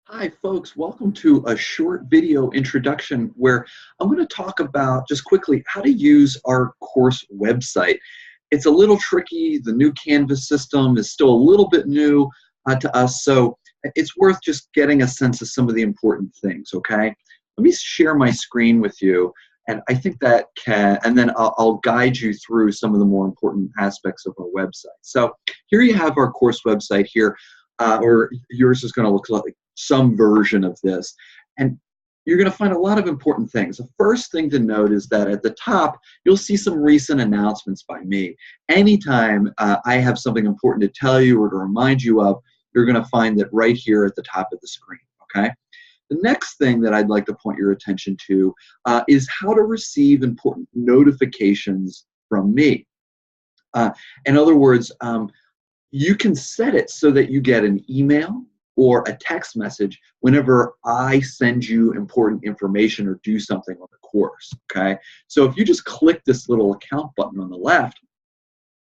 Hi, folks. Welcome to a short video introduction where I'm going to talk about just quickly how to use our course website. It's a little tricky. The new Canvas system is still a little bit new to us, so it's worth just getting a sense of some of the important things, okay? Let me share my screen with you, and I think that can, and then I'll guide you through some of the more important aspects of our website. So here you have our course website here, or yours is going to look like some version of this. And you're going to find a lot of important things. The first thing to note is that at the top, you'll see some recent announcements by me. Anytime I have something important to tell you or to remind you of, you're going to find that right here at the top of the screen, okay? The next thing that I'd like to point your attention to is how to receive important notifications from me. In other words, you can set it so that you get an email or a text message whenever I send you important information or do something on the course, okay? So if you just click this little account button on the left,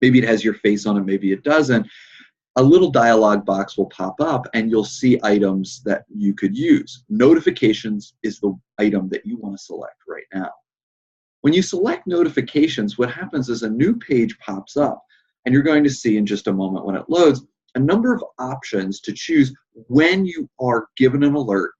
maybe it has your face on it, maybe it doesn't, a little dialog box will pop up and you'll see items that you could use. Notifications is the item that you want to select right now. When you select notifications, what happens is a new page pops up, and you're going to see in just a moment when it loads a number of options to choose when you are given an alert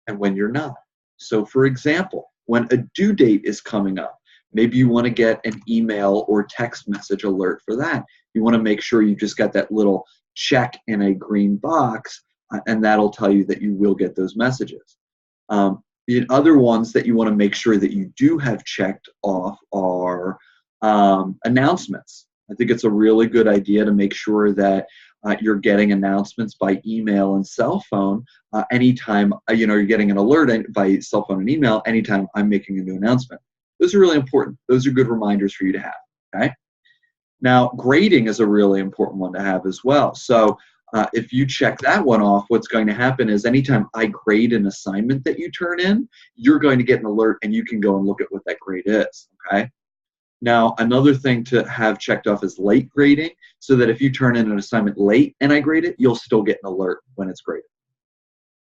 and when you're not. So for example, when a due date is coming up, maybe you want to get an email or text message alert for that. You want to make sure you just got that little check in a green box, and that'll tell you that you will get those messages. The other ones that you want to make sure that you do have checked off are announcements. I think it's a really good idea to make sure that you're getting announcements by email and cell phone anytime you're getting an alert by cell phone and email anytime I'm making a new announcement. Those are really important. Those are good reminders for you to have. Okay. Now, grading is a really important one to have as well. So if you check that one off, what's going to happen is anytime I grade an assignment that you turn in, you're going to get an alert and you can go and look at what that grade is. Okay. Now, another thing to have checked off is late grading, so that if you turn in an assignment late and I grade it, you'll still get an alert when it's graded.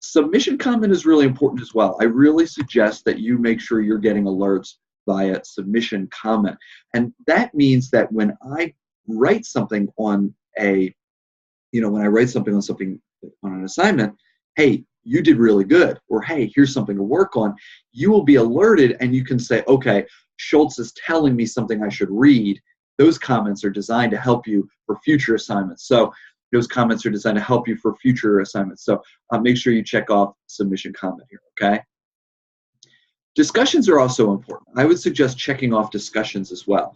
Submission comment is really important as well. I really suggest that you make sure you're getting alerts via submission comment. And that means that when I write something on when I write something on an assignment, hey, you did really good, or hey, here's something to work on, you will be alerted and you can say, okay, Schultz is telling me something I should read. Those comments are designed to help you for future assignments. So those comments are designed to help you for future assignments. So make sure you check off submission comment here, okay? Discussions are also important. I would suggest checking off discussions as well.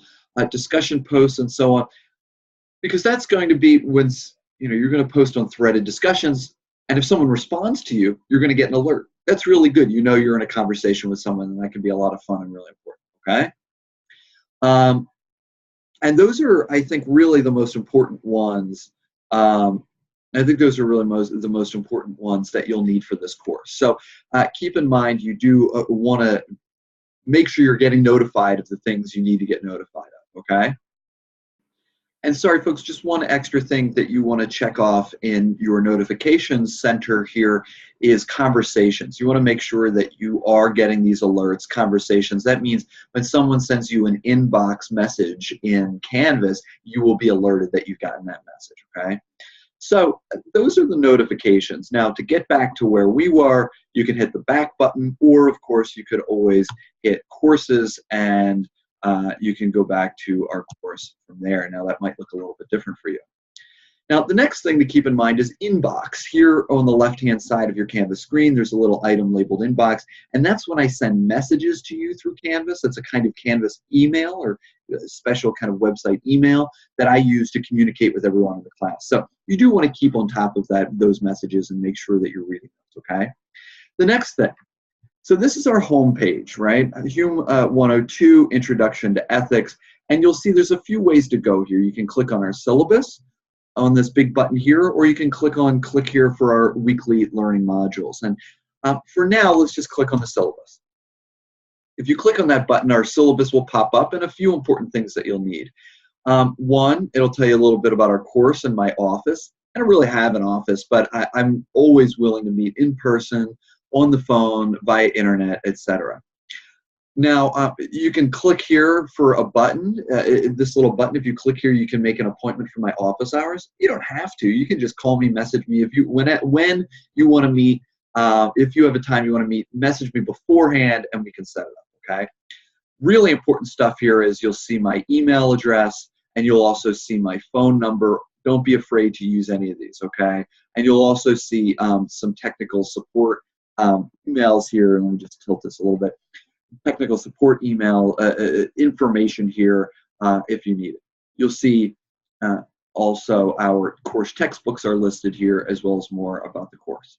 Discussion posts and so on, because that's going to be when you're going to post on threaded discussions, and if someone responds to you, you're going to get an alert. That's really good. You know you're in a conversation with someone, and that can be a lot of fun and really important. Okay. And those are, I think, really the most important ones. I think those are really the most important ones that you'll need for this course. So keep in mind, you do want to make sure you're getting notified of the things you need to get notified of. Okay. And sorry, folks, just one extra thing that you want to check off in your notifications center here is conversations. You want to make sure that you are getting these alerts, conversations. That means when someone sends you an inbox message in Canvas, you will be alerted that you've gotten that message, okay? So those are the notifications. Now, to get back to where we were, you can hit the back button, or of course, you could always hit courses and you can go back to our course from there. Now that might look a little bit different for you. Now the next thing to keep in mind is inbox. Here on the left-hand side of your Canvas screen, there's a little item labeled inbox, and that's when I send messages to you through Canvas. It's a kind of Canvas email or a special kind of website email that I use to communicate with everyone in the class. So you do want to keep on top of those messages and make sure that you're reading those, okay? The next thing. So this is our home page, right? Hume 102, Introduction to Ethics. And you'll see there's a few ways to go here. You can click on our syllabus on this big button here, or you can click here for our weekly learning modules. And for now, let's just click on the syllabus. If you click on that button, our syllabus will pop up and a few important things that you'll need. One, it'll tell you a little bit about our course and my office. I don't really have an office, but I'm always willing to meet in person, on the phone, via internet, etc. Now, you can click here for a button, this little button. If you click here, you can make an appointment for my office hours. You don't have to. You can just call me, message me. If you when you want to meet, if you have a time you want to meet, message me beforehand and we can set it up, okay? Really important stuff here is you'll see my email address and you'll also see my phone number. Don't be afraid to use any of these, okay? And you'll also see some technical support emails here. Let me just tilt this a little bit. Technical support email information here if you need it. You'll see also our course textbooks are listed here, as well as more about the course.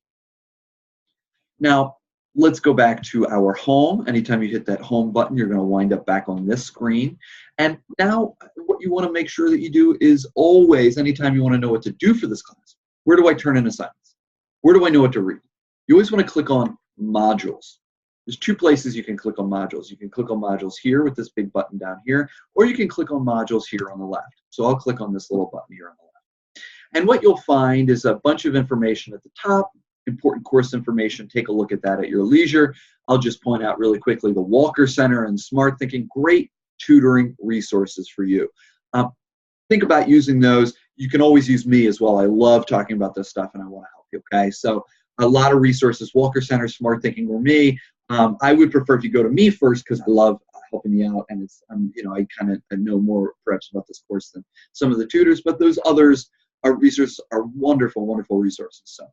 Now, let's go back to our home. Anytime you hit that home button, you're going to wind up back on this screen. And now what you want to make sure that you do is always, anytime you want to know what to do for this class, where do I turn in assignments? Where do I know what to read? You always want to click on modules. There's two places you can click on modules. You can click on modules here with this big button down here, or you can click on modules here on the left. So I'll click on this little button here on the left. And what you'll find is a bunch of information at the top, important course information. Take a look at that at your leisure. I'll just point out really quickly the Walker Center and Smart Thinking, great tutoring resources for you. Think about using those. You can always use me as well. I love talking about this stuff and I want to help you, okay? So a lot of resources, Walker Center, Smart Thinking, or me. I would prefer if you go to me first because I love helping you out, and it's you know, I kind of know more perhaps about this course than some of the tutors, but those others are resources, are wonderful, wonderful resources. So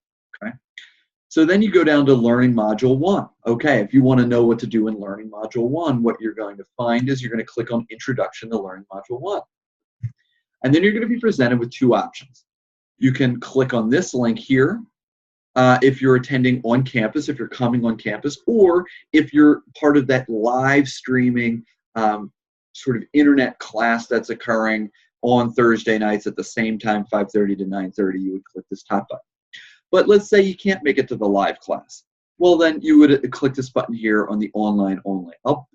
okay, so then you go down to Learning Module 1. Okay, if you want to know what to do in Learning Module 1, what you're going to find is you're going to click on Introduction to Learning Module 1, and then you're going to be presented with two options. You can click on this link here. If you're attending on campus, if you're coming on campus, or if you're part of that live streaming sort of internet class that's occurring on Thursday nights at the same time, 5:30 to 9:30, you would click this top button. But let's say you can't make it to the live class. Well, then you would click this button here on the online only. I'll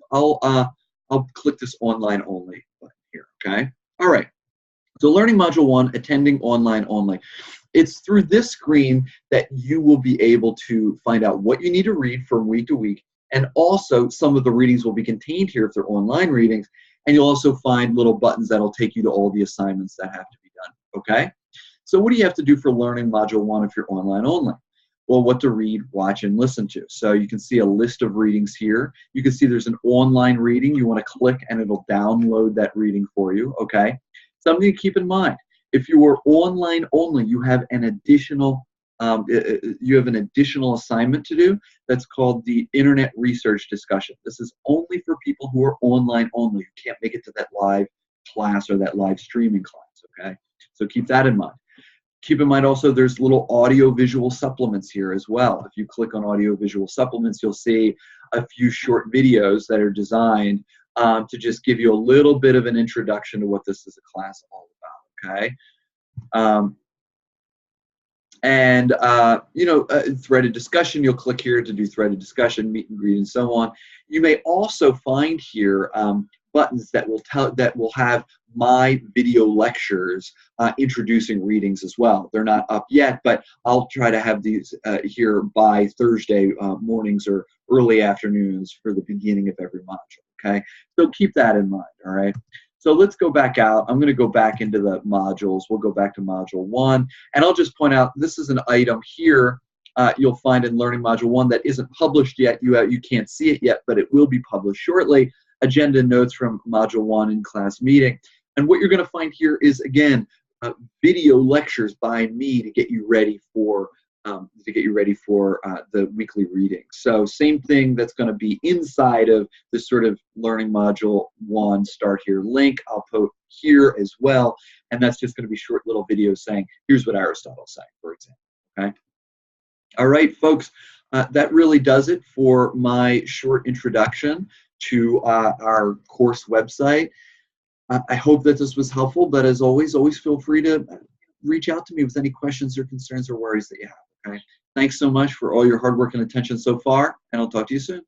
click this online only button here, okay? All right. So Learning Module 1, attending online only. It's through this screen that you will be able to find out what you need to read from week to week, and also some of the readings will be contained here if they're online readings, and you'll also find little buttons that'll take you to all the assignments that have to be done, okay? So what do you have to do for Learning Module 1 if you're online only? Well, what to read, watch, and listen to. So you can see a list of readings here. You can see there's an online reading. You want to click and it'll download that reading for you, okay? Something to keep in mind. If you are online only, you have an additional assignment to do that's called the Internet Research Discussion. This is only for people who are online only, who can't make it to that live class or that live streaming class, okay? So keep that in mind. Keep in mind also there's little audio-visual supplements here as well. If you click on audio-visual supplements, you'll see a few short videos that are designed to just give you a little bit of an introduction to what this is a class all about. Okay, threaded discussion, you'll click here to do threaded discussion, meet and greet, and so on. You may also find here buttons that will have my video lectures introducing readings as well. They're not up yet, but I'll try to have these here by Thursday mornings or early afternoons for the beginning of every module. Okay, so keep that in mind. All right. So let's go back out. I'm going to go back into the modules. We'll go back to Module 1. And I'll just point out this is an item here you'll find in Learning Module 1 that isn't published yet. You can't see it yet, but it will be published shortly. Agenda notes from Module 1 in class meeting. And what you're going to find here is, again, video lectures by me to get you ready for the weekly reading. So same thing that's going to be inside of this sort of Learning Module 1 Start Here link. I'll put here as well, and that's just going to be short little videos saying, here's what Aristotle's saying, for example. Okay. All right, folks, that really does it for my short introduction to our course website. I hope that this was helpful, but as always feel free to reach out to me with any questions or concerns or worries that you have. Okay. Thanks so much for all your hard work and attention so far, and I'll talk to you soon.